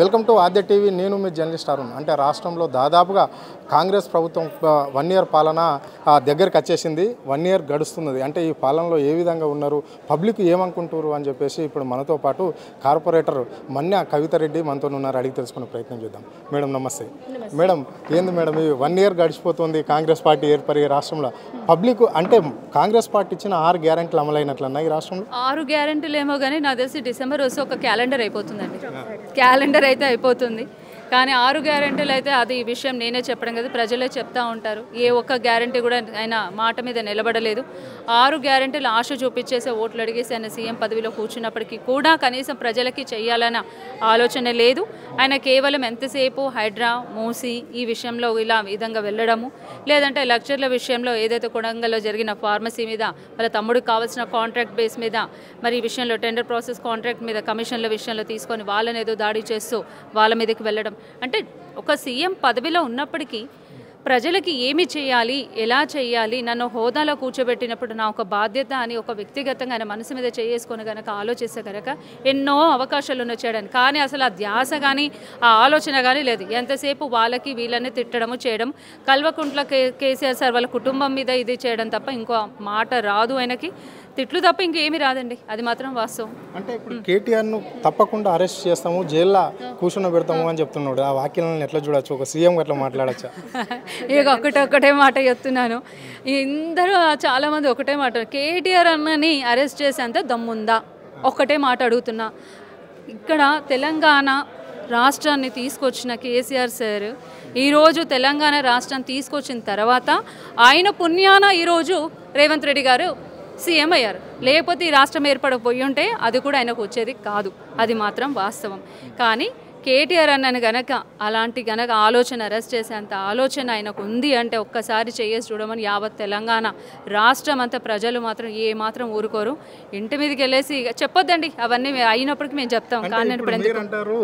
Welcome to Aadya TV. నేను మీ journalist Arun. అంటే రాష్ట్రంలో దాదాపుగా కాంగ్రెస్ ప్రభుత్వం 1 ఇయర్ పాలన దగ్గరికి వచ్చేసింది. 1 ఇయర్ గడుస్తున్నది. అంటే ఈ పాలనలో ఏ విధంగా ఉన్నారు, పబ్లిక్ ఏమనుకుంటారు అని చెప్పేసి ఇప్పుడు మనతో పాటు కార్పొరేటర్ మన్య కవితారెడ్డి మనతో ఉన్నారు. అడిగి తెలుసుకునే ప్రయత్నం చేద్దాం. మేడం నమస్తే. మేడం ఏంది మేడం ఈ 1 ఇయర్ గడిచిపోతుంది కాంగ్రెస్ పార్టీ ఏర్పడి రాష్ట్రంలో, పబ్లిక్ అంటే కాంగ్రెస్ పార్టీ ఇచ్చిన 6 గ్యారెంటీలు అమలైనట్లన్నా ఈ రాష్ట్రంలో? 6 గ్యారెంటీలు ఏమో కానీ నాకు తెలిసి డిసెంబర్ వస్తే ఒక క్యాలెండర్ అయిపోతుందండి. క్యాలెండర్ అయితే అయిపోతుంది, కానీ 6 గ్యారెంటీలు అయితే అది ఈ విషయం నేనే చెప్పడం కదా, ప్రజలే చెప్తా ఉంటారు. ఏ ఒక్క గ్యారెంటీ కూడా ఆయన మాట మీద నిలబడలేదు. 6 గ్యారెంటీలు ఆశ చూపించేసే ఓట్లు అడిగేసి ఆయన సీఎం పదవిలో కూర్చున్నప్పటికీ కూడా కనీసం ప్రజలకి చేయాలన్న ఆలోచన లేదు. ఆయన కేవలం ఎంతసేపు హైడ్రా, మూసి ఈ విషయంలో ఇలా విధంగా వెళ్ళడము, లేదంటే లెక్చర్ల విషయంలో ఏదైతే కొడంగల్లో జరిగిన ఫార్మసీ మీద వాళ్ళ తమ్ముడికి కావాల్సిన కాంట్రాక్ట్ బేస్ మీద మరి ఈ విషయంలో టెండర్ ప్రాసెస్ కాంట్రాక్ట్ మీద కమిషన్ల విషయంలో తీసుకొని వాళ్ళని ఏదో దాడి చేస్తూ వాళ్ళ మీదకి వెళ్ళడం. అంటే ఒక సీఎం పదవిలో ఉన్నప్పటికీ ప్రజలకి ఏమి చేయాలి, ఎలా చేయాలి, నన్ను హోదాలో కూర్చోబెట్టినప్పుడు నా ఒక బాధ్యత అని ఒక వ్యక్తిగతంగా ఆయన మనసు మీద చేసుకొని కనుక ఆలోచిస్తే కనుక ఎన్నో అవకాశాలు ఉన్న చేయడానికి, కానీ అసలు ఆ ధ్యాస కానీ ఆ ఆలోచన కానీ లేదు. ఎంతసేపు వాళ్ళకి వీళ్ళని తిట్టడము చేయడం, కల్వకుంట్ల కేసీఆర్ సార్ వాళ్ళ కుటుంబం మీద ఇది చేయడం తప్ప ఇంకో మాట రాదు. ఆయనకి తిట్లు తప్ప ఇంకేమీ రాదండి, అది మాత్రం వాస్తవం. అంటే ఇప్పుడు కేటీఆర్ను తప్పకుండా అరెస్ట్ చేస్తాము, జైల్లో కూర్చుని పెడతాము అని చెప్తున్నాడు. ఆ వాక్యాలను ఎట్లా చూడొచ్చు, ఒక సీఎం ఎట్లా మాట్లాడచ్చా? ఇక ఒకటే మాట చెప్తున్నాను. ఇందరూ చాలామంది ఒకటే మాట, కేటీఆర్ అన్నని అరెస్ట్ చేసేంత దమ్ముందా? ఒక్కటే మాట అడుగుతున్నా. ఇక్కడ తెలంగాణ రాష్ట్రాన్ని తీసుకొచ్చిన కేసీఆర్ సార్ ఈరోజు తెలంగాణ రాష్ట్రాన్ని తీసుకొచ్చిన తర్వాత ఆయన పుణ్యాన ఈరోజు రేవంత్ రెడ్డి గారు సీఎం అయ్యారు. లేకపోతే ఈ రాష్ట్రం ఏర్పడకపోయి ఉంటే అది కూడా ఆయనకు వచ్చేది కాదు, అది మాత్రం వాస్తవం. కానీ కేటీఆర్ అన్నను గనక అలాంటి గనక ఆలోచన, అరెస్ట్ చేసేంత ఆలోచన ఆయనకు ఉంది అంటే ఒక్కసారి చేసి చూడమని యావత్ తెలంగాణ రాష్ట్రం అంతా ప్రజలు మాత్రం ఏ మాత్రం ఊరుకోరు. ఇంటి మీదకి వెళ్ళేసి చెప్పొద్దండి, అవన్నీ అయినప్పటికీ మేము చెప్తాం. కానీ ఇప్పుడు అంటారు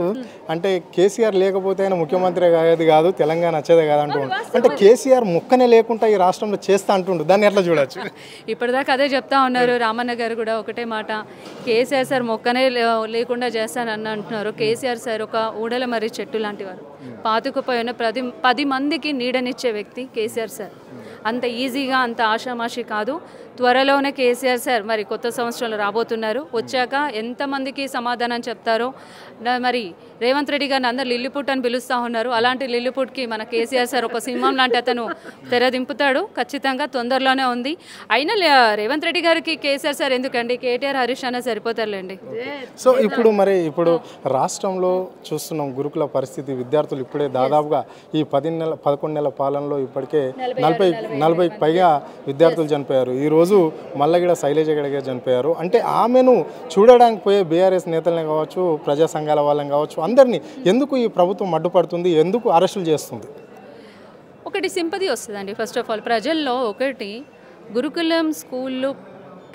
అంటే కేసీఆర్ లేకపోతే ఆయన ముఖ్యమంత్రి అయ్యేది కాదు, తెలంగాణ వచ్చేదే కాదు అంటుండు. అంటే కేసీఆర్ ముక్కనే లేకుండా ఈ రాష్ట్రంలో చేస్తా అంటుండు, దాన్ని ఎట్లా చూడొచ్చు? ఇప్పటిదాకా అదే చెప్తా ఉన్నారు. రామన్న గారు కూడా ఒకటే మాట, కేసీఆర్ సార్ మొక్కనే లేకుండా చేస్తానని అంటున్నారు. కేసీఆర్ సార్ ఒక ఊడల మరి చెట్టు లాంటి వారు, పాతుకుపోయిన 10 మందికి నీడనిచ్చే వ్యక్తి కేసీఆర్ సార్. అంత ఈజీగా అంత ఆషామాషి కాదు. త్వరలోనే కేసీఆర్ సార్ మరి కొత్త సంవత్సరంలో రాబోతున్నారు. వచ్చాక ఎంతమందికి సమాధానం చెప్తారో. మరి రేవంత్ రెడ్డి గారిని అందరు లిల్లిపుట్ అని పిలుస్తూ ఉన్నారు. అలాంటి లిల్లిపుట్కి మన కేసీఆర్ సార్ ఒక సింహం లాంటి అతను తెరదింపుతాడు ఖచ్చితంగా, తొందరలోనే ఉంది. అయినా రేవంత్ రెడ్డి గారికి కేసీఆర్ సార్ ఎందుకండి, కేటీఆర్, హరీష్ అన్న సరిపోతారులేండి. సో ఇప్పుడు రాష్ట్రంలో చూస్తున్నాం గురుకుల పరిస్థితి. విద్యార్థులు ఇప్పుడే దాదాపుగా ఈ 11 నెలల పాలనలో ఇప్పటికే 40కి పైగా విద్యార్థులు చనిపోయారు. ఈరోజు మల్లగిడ శైలజ గడిగా చనిపోయారు. అంటే ఆమెను చూడడానికి పోయే బీఆర్ఎస్ నేతలనే కావచ్చు, ప్రజా సంఘాల వాళ్ళని కావచ్చు, అందరినీ ఎందుకు ఈ ప్రభుత్వం అడ్డుపడుతుంది, ఎందుకు అరెస్టులు చేస్తుంది? ఒకటి సింపతి వస్తుందండి. ఫస్ట్ ఆఫ్ ఆల్ ప్రజల్లో ఒకటి, గురుకులం స్కూళ్ళు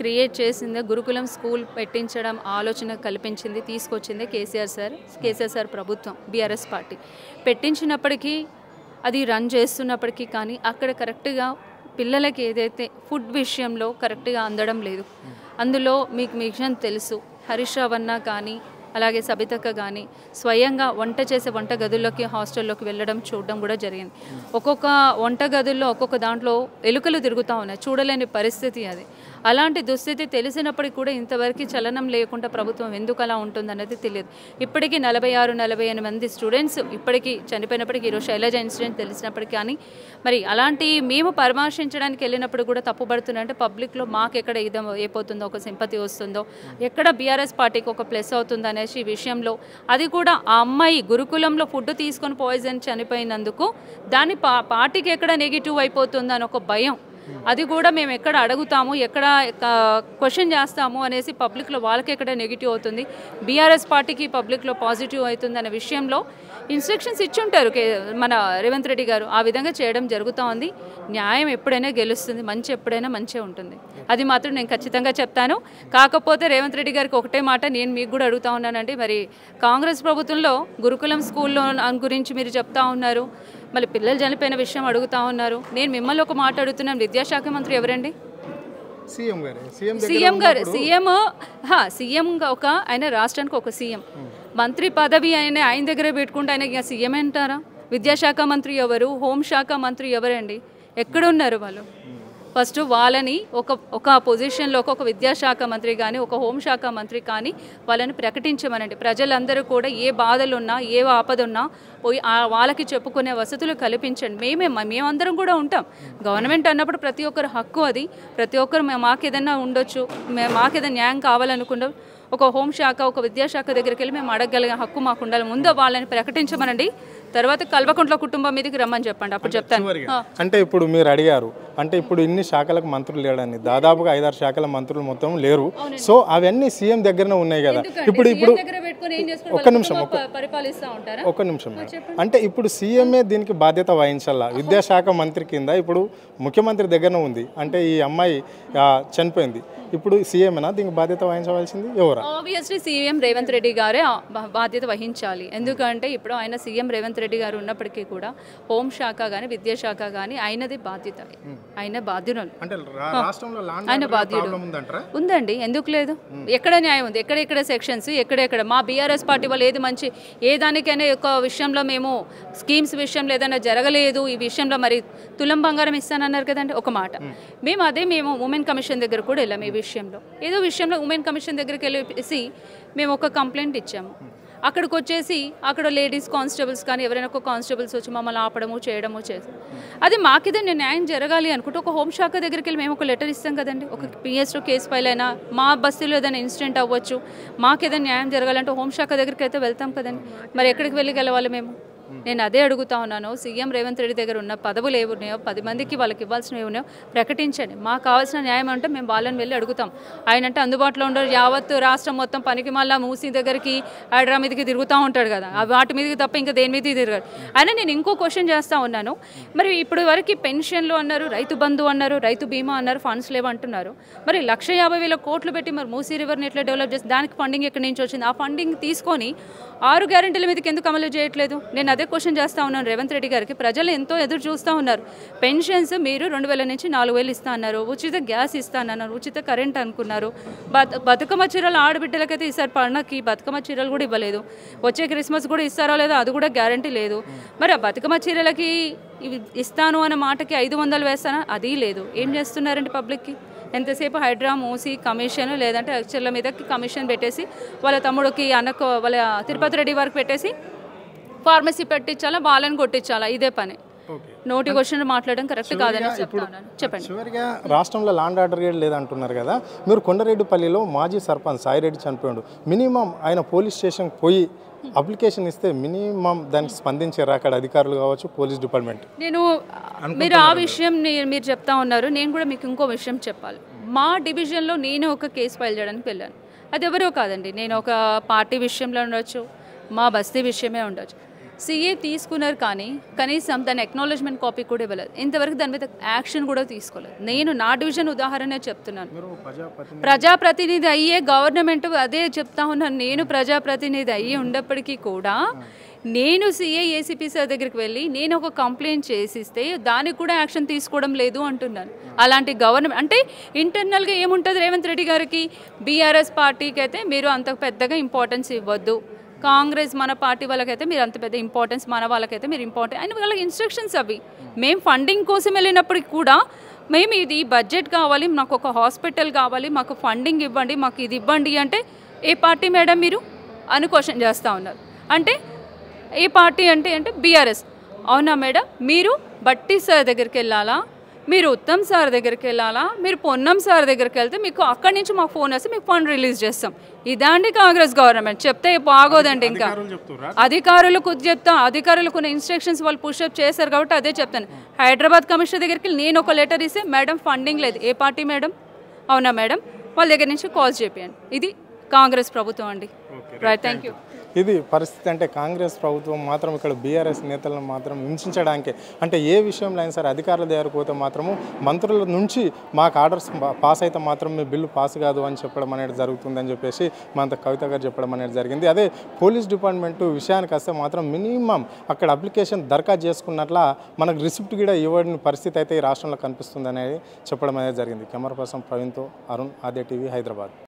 క్రియేట్ చేసింది, గురుకులం స్కూల్ పెట్టించడం ఆలోచన కల్పించింది, తీసుకొచ్చింది కేసీఆర్ సార్ ప్రభుత్వం, బీఆర్ఎస్ పార్టీ. పెట్టించినప్పటికీ అది రన్ చేస్తున్నప్పటికీ కానీ అక్కడ కరెక్ట్గా పిల్లలకి ఏదైతే ఫుడ్ విషయంలో కరెక్ట్గా అందడం లేదు. అందులో మీకు విషయం తెలుసు, హరీష్ రావు అన్న కానీ అలాగే సబితక్క కానీ స్వయంగా వంట చేసే వంట గదుల్లోకి, హాస్టల్లోకి వెళ్ళడం చూడడం కూడా జరిగింది. ఒక్కొక్క వంట గదుల్లో ఒక్కొక్క దాంట్లో ఎలుకలు తిరుగుతూ ఉన్నాయి, చూడలేని పరిస్థితి అది. అలాంటి దుస్థితి తెలిసినప్పటికీ కూడా ఇంతవరకు చలనం లేకుండా ప్రభుత్వం ఎందుకు అలా ఉంటుందనేది తెలియదు. ఇప్పటికీ 46-48 మంది స్టూడెంట్స్ ఇప్పటికీ చనిపోయినప్పటికీ, ఈరోజు శైలజ ఇన్సిడెంట్ తెలిసినప్పటికీ కానీ మరి అలాంటి మేము పరామర్శించడానికి వెళ్ళినప్పుడు కూడా తప్పుపడుతున్నాయంటే పబ్లిక్లో మాకు ఎక్కడ ఇదం అయిపోతుందో, ఒక సింపతి వస్తుందో, ఎక్కడ బీఆర్ఎస్ పార్టీకి ఒక ప్లస్ అవుతుందో అనేసి ఈ విషయంలో. అది కూడా ఆ అమ్మాయి గురుకులంలో ఫుడ్ తీసుకొని పాయిజన్ చనిపోయినందుకు దాని పార్టీకి ఎక్కడ నెగిటివ్ అయిపోతుందో అని ఒక భయం. అది కూడా మేము ఎక్కడ అడుగుతాము, ఎక్కడ క్వశ్చన్ చేస్తాము అనేసి పబ్లిక్లో వాళ్ళకి ఎక్కడ నెగిటివ్ అవుతుంది, బీఆర్ఎస్ పార్టీకి పబ్లిక్లో పాజిటివ్ అవుతుంది అనే విషయంలో ఇన్స్ట్రక్షన్స్ ఇచ్చుంటారు మన రేవంత్ రెడ్డి గారు. ఆ విధంగా చేయడం జరుగుతూ ఉంది. న్యాయం ఎప్పుడైనా గెలుస్తుంది, మంచి ఎప్పుడైనా మంచిగా ఉంటుంది, అది మాత్రం నేను ఖచ్చితంగా చెప్తాను. కాకపోతే రేవంత్ రెడ్డి గారికి ఒకటే మాట నేను మీకు కూడా అడుగుతూ ఉన్నానండి, మరి కాంగ్రెస్ ప్రభుత్వంలో గురుకులం స్కూల్లో గురించి మీరు చెప్తా ఉన్నారు, మళ్ళీ పిల్లలు చనిపోయిన విషయం అడుగుతూ ఉన్నారు. నేను మిమ్మల్ని ఒక మాట అడుగుతున్నాను, విద్యాశాఖ మంత్రి ఎవరండి? సీఎం గారు. సీఎం ఒక ఆయన రాష్ట్రానికి ఒక సీఎం. మంత్రి పదవి ఆయన దగ్గరే పెట్టుకుంటే ఆయన ఇక సీఎం అంటారా? విద్యాశాఖ మంత్రి ఎవరు, హోంశాఖ మంత్రి ఎవరండి? ఎక్కడున్నారు వాళ్ళు? ఫస్ట్ వాళ్ళని ఒక పొజిషన్లో ఒక విద్యాశాఖ మంత్రి కానీ ఒక హోంశాఖ మంత్రి కానీ వాళ్ళని ప్రకటించమనండి. ప్రజలందరూ కూడా ఏ బాధలున్నా ఏ ఆపద ఉన్నా పోయి వాళ్ళకి చెప్పుకునే వసతులు కల్పించండి. మేమందరం కూడా ఉంటాం. గవర్నమెంట్ అన్నప్పుడు ప్రతి ఒక్కరు హక్కు అది. ప్రతి ఒక్కరు మాకేదన్నా ఉండొచ్చు, మాకేదైనా న్యాయం కావాలనుకుంటాం. ఒక హోంశాఖ ఒక విద్యాశాఖ దగ్గరికి వెళ్ళి మేము అడగగలిగే హక్కు మాకు ఉండాలి. ముందు వాళ్ళని ప్రకటించమనండి, తర్వాత కల్వకుంట్ల కుటుంబం మీదకి రమ్మని చెప్పండి, అప్పుడు చెప్తాను. అంటే ఇప్పుడు మీరు అడిగారు, అంటే ఇప్పుడు ఇన్ని శాఖలకు మంత్రులు లేడని, దాదాపుగా 5-6 శాఖల మంత్రులు మొత్తం లేరు. సో అవన్నీ సీఎం దగ్గరనే ఉన్నాయి కదా. ఇప్పుడు ఒక్క నిమిషం అంటే ఇప్పుడు సీఎంఏ దీనికి బాధ్యత వహించాలా. విద్యాశాఖ మంత్రి కింద ఇప్పుడు ముఖ్యమంత్రి దగ్గరనే ఉంది. అంటే ఈ అమ్మాయి చనిపోయింది, ఇప్పుడు సీఎంఏనా దీనికి బాధ్యత వహించవలసింది? ఎవరు? ఆబ్వియస్లీ సీఎం రేవంత్ రెడ్డి గారే బాధ్యత వహించాలి. ఎందుకంటే ఇప్పుడు ఆయన సీఎం రేవంత్ రెడ్డి గారు ఉన్నప్పటికీ కూడా హోంశాఖ కానీ విద్యాశాఖ కానీ ఆయనది బాధ్యత. ఆయన బాధ్యులు, ఆయన బాధ్యుడు ఉందండి. ఎందుకు లేదు? ఎక్కడ న్యాయం ఉంది? ఎక్కడెక్కడ సెక్షన్స్, ఎక్కడెక్కడ మా బీఆర్ఎస్ పార్టీ వాళ్ళు ఏది మంచి ఏ దానికైనా ఒక విషయంలో మేము స్కీమ్స్ విషయంలో ఏదైనా జరగలేదు, ఈ విషయంలో మరి తులం బంగారం ఇస్తానన్నారు కదండి ఒక మాట. మేము ఉమెన్ కమిషన్ దగ్గర కూడా వెళ్ళాము. ఈ విషయంలో ఏదో విషయంలో ఉమెన్ కమిషన్ దగ్గరికి వెళ్ళేసి మేము ఒక కంప్లైంట్ ఇచ్చాము. అక్కడికి వచ్చేసి అక్కడ లేడీస్ కానిస్టేబుల్స్ కానీ ఎవరైనా ఒక కానిస్టేబుల్స్ వచ్చి మమ్మల్ని ఆపడము చేయడము చేస్తాం. అది మాకిదే న్యాయం జరగాలి అనుకుంటే ఒక హోంశాఖ దగ్గరికి వెళ్ళి మేము ఒక లెటర్ ఇస్తాం కదండి. ఒక పిఎస్లో కేసు ఫైల్ అయినా మా బస్తీలో ఏదైనా ఇన్సిడెంట్ అవ్వచ్చు, మాకేదైనా న్యాయం జరగాలంటే హోంశాఖ దగ్గరికి అయితే వెళ్తాం కదండి. మరి ఎక్కడికి వెళ్ళి గెలవాలి మేము? నేను అదే అడుగుతా ఉన్నాను. సీఎం రేవంత్ రెడ్డి దగ్గర ఉన్న పదవులు ఏమున్నాయో 10 మందికి వాళ్ళకి ఇవ్వాల్సినవి ఏమున్నాయో ప్రకటించండి. మాకు కావాల్సిన న్యాయం అంటే మేము వాళ్ళని వెళ్ళి అడుగుతాం. ఆయన అంటే అందుబాటులో ఉండరు. యావత్తు రాష్ట్రం మొత్తం పనికి మళ్ళీ మూసీ దగ్గరికి హైడ్రా మీదకి తిరుగుతూ ఉంటాడు కదా, వాటి మీదకి తప్ప ఇంకా దేని మీదకి తిరగాడు. అయినా నేను ఇంకో క్వశ్చన్ చేస్తూ ఉన్నాను. మరి ఇప్పుడు వరకు పెన్షన్లు అన్నారు, రైతు బంధు అన్నారు, రైతు బీమా అన్నారు, ఫండ్స్ లేవంటున్నారు. మరి 1,50,000 కోట్లు పెట్టి మరి మూసీ రివర్ని ఎట్లా డెవలప్ చేసి దానికి ఫండింగ్ ఎక్కడి నుంచి వచ్చింది? ఆ ఫండింగ్ తీసుకొని 6 గ్యారెంటీల మీదకి ఎందుకు అమలు చేయట్లేదు? నేను అదే క్వశ్చన్ చేస్తూ ఉన్నాను రేవంత్ రెడ్డి గారికి. ప్రజలు ఎంతో ఎదురు చూస్తూ ఉన్నారు. పెన్షన్స్ మీరు 2,000 నుంచి 4,000 ఇస్తా అన్నారు, ఉచిత గ్యాస్ ఇస్తా అన్నారు, ఉచిత కరెంట్ అనుకున్నారు. బతుకమ్మ చీరలు ఆడబిడ్డలకైతే ఈసారి పండగకి బతుకమ్మ చీరలు కూడా ఇవ్వలేదు. వచ్చే క్రిస్మస్ కూడా ఇస్తారో లేదో అది కూడా గ్యారంటీ లేదు. మరి ఆ బతుకమ్మ చీరలకి ఇస్తాను అన్న మాటకి 500 వేస్తానా? అది లేదు. ఏం చేస్తున్నారండి పబ్లిక్కి? ఎంతసేపు హైడ్రా మూసి కమిషన్ లేదంటే అక్షర్ల మీదకి కమిషన్ పెట్టేసి వాళ్ళ తమ్ముడికి అన్నకు వాళ్ళ తిరుపతి రెడ్డి వారికి పెట్టేసి ఫార్మసీ పెట్టించాలా, వాళ్ళని కొట్టించాలా, ఇదే పని. నోటి క్వశ్చన్ మాట్లాడడం కరెక్ట్ కాదని చెప్పండి. చివరిగా రాష్ట్రంలో లాండ్ ఆర్డర్ లేదంటున్నారు కదా. మీరు కొండరెడ్డిపల్లిలో మాజీ సర్పంచ్ సాయిరెడ్డి చనిపోయాడు. మినిమం ఆయన పోలీస్ స్టేషన్కి పోయి అప్లికేషన్ ఇస్తే మినిమం దానికి స్పందించారు అక్కడ అధికారులు కావచ్చు, పోలీస్ డిపార్ట్మెంట్? మీరు ఆ విషయం మీరు చెప్తా ఉన్నారు. నేను కూడా మీకు ఇంకో విషయం చెప్పాలి. మా డివిజన్లో నేను ఒక కేసు ఫైల్ చేయడానికి వెళ్ళాను. అది ఎవరో కాదండి, నేను ఒక పార్టీ విషయంలో ఉండొచ్చు, మా బస్తీ విషయమే ఉండొచ్చు. సీఏ తీసుకున్నారు కానీ కనీసం దాని అక్నాలెడ్జ్మెంట్ కాపీ కూడా ఇవ్వలేదు. ఇంతవరకు దాని మీద యాక్షన్ కూడా తీసుకోలేదు. నేను నా డివిజన్ ఉదాహరణ చెప్తున్నాను. ప్రజాప్రతినిధి అయ్యే గవర్నమెంట్ అదే చెప్తా ఉన్నాను. నేను ప్రజాప్రతినిధి అయ్యి ఉన్నప్పటికీ కూడా నేను సీఏ ఏసీపీ సార్ దగ్గరికి వెళ్ళి నేను ఒక కంప్లైంట్ చేసిస్తే దానికి కూడా యాక్షన్ తీసుకోవడం లేదు అంటున్నాను. అలాంటి గవర్నమెంట్ అంటే ఇంటర్నల్గా ఏముంటుంది రేవంత్ రెడ్డి గారికి? బీఆర్ఎస్ పార్టీకి అయితే మీరు అంత పెద్దగా ఇంపార్టెన్స్ ఇవ్వద్దు, కాంగ్రెస్ మన పార్టీ వాళ్ళకైతే మీరు అంత పెద్ద ఇంపార్టెన్స్, మన వాళ్ళకైతే మీరు ఇంపార్టెంట్ అని వాళ్ళకి ఇన్స్ట్రక్షన్స్ అవి. మేము ఫండింగ్ కోసం వెళ్ళినప్పటికి కూడా మేము ఇది బడ్జెట్ కావాలి, నాకు ఒక హాస్పిటల్ కావాలి, మాకు ఫండింగ్ ఇవ్వండి, మాకు ఇది ఇవ్వండి అంటే ఏ పార్టీ మేడం మీరు అని క్వశ్చన్ చేస్తూ ఉన్నారు. అంటే ఏ పార్టీ అంటే బీఆర్ఎస్. అవునా మేడం? మీరు బట్టి సార్ దగ్గరికి వెళ్ళాలా, మీరు ఉత్తమ్ సార్ దగ్గరికి వెళ్ళాలా, మీరు పొన్నం సార్ దగ్గరికి వెళ్తే మీకు అక్కడి నుంచి మాకు ఫోన్ వస్తే మీకు ఫండ్ రిలీజ్ చేస్తాం. ఇదాండి కాంగ్రెస్ గవర్నమెంట్. చెప్తే బాగోదండి. ఇంకా అధికారులకు చెప్తాం, అధికారులకు కొన్ని ఇన్స్ట్రక్షన్స్ వాళ్ళు పుషప్ చేశారు కాబట్టి అదే చెప్తాను. హైదరాబాద్ కమిషనర్ దగ్గరికి నేను ఒక లెటర్ ఇస్తే మేడం ఫండింగ్ లేదు. ఏ పార్టీ మేడం? అవునా మేడం? వాళ్ళ దగ్గర నుంచి కాల్స్ చేయండి. ఇది కాంగ్రెస్ ప్రభుత్వం అండి. Right, thank you. ఇది పరిస్థితి. అంటే కాంగ్రెస్ ప్రభుత్వం మాత్రం ఇక్కడ బీఆర్ఎస్ నేతలను మాత్రం హింసించడానికి, అంటే ఏ విషయంలో అయినా సరే అధికారుల దగ్గరకు పోతే మాత్రము మంత్రుల నుంచి మాకు ఆర్డర్స్ పాస్ అయితే మాత్రం మీ బిల్లు పాస్ కాదు అని చెప్పడం అనేది జరుగుతుందని చెప్పేసి మన కవిత గారు చెప్పడం అనేది జరిగింది. అదే పోలీస్ డిపార్ట్మెంట్ విషయానికి వస్తే మాత్రం మినిమం అక్కడ అప్లికేషన్ దరఖాస్తు చేసుకున్నట్ల మనకు రిసిప్ట్ కూడా ఇవ్వని పరిస్థితి అయితే ఈ రాష్ట్రంలో కనిపిస్తుంది అనేది చెప్పడం అనేది జరిగింది. కెమెరా పర్సన్ ప్రవీణ్తో అరుణ్, ఆద్య టీవీ, హైదరాబాద్.